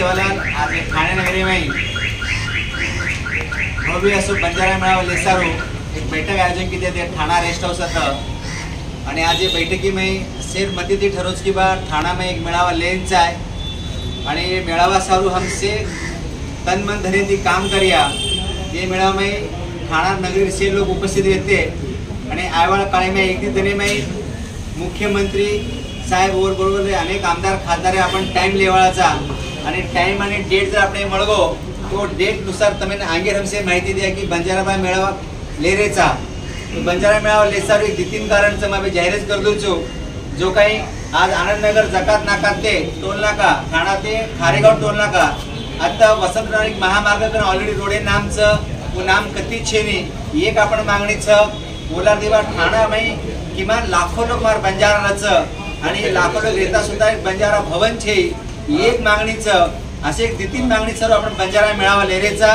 सेवालाल आज ठाणे नगरी में भव्य असो बंजारा मेळावा लेसारो एक बैठक आयोजन की ते ठाणा रेस्ट हाउस आणि आज ये बैठकी में शेर मती थी ठरोज की बार ठाणा में एक मेळावा लेंच है आणि मेळावा सारू हमसे तन मन धन थी काम करिया ये मेळावा में ठाणा नगरी से लोग उपस्थित रहते आणि आयवाळ काळी में एक दिन में मुख्यमंत्री साहेब और बरोबर अनेक आमदार खासदार आपण टाइम लेवाळाचा आणि टाइम आणि डेट जर आपण मळगो तो डेट नुसार तमें आगे हमसे माहिती दिया की बंजारा मेळावा लेरेचा बंजारा मेळावा लेसारू एक 2-3 कारण मैं जाहिरात कर दो जो काही आज आनंदनगर जकात नाका ते टोल नाका ठाणा ते खारेगाव टोल नाका आता वसंत महामार्ग ऑलरेडी रोडे नामचं वो नाम कती छेनी एक आपण मागणीचं बोला देवा ठाणा में किमान लाखों लोग मार बंजाराचं आणि लाखो लोग रहता सुद्धा एक बंजारा भवन छे एक मागणीचं असे एक 2-3 मागणी सर्व आपण बंजारा मेळावा लेरेचा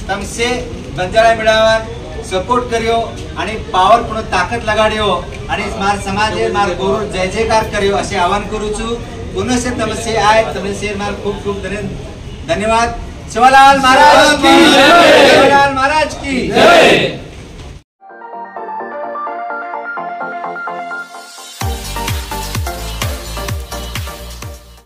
तमसे बंजारा मेळावा सपोर्ट करियो आणि पावर पूर्ण ताकद लगाडियो आणि मार समाज मार गौरव जय जयकार करियो असे आवाहन करू छु पुनः से तमसे आय तमसे मार खूप खूप धन्यवाद सेवालाल महाराज की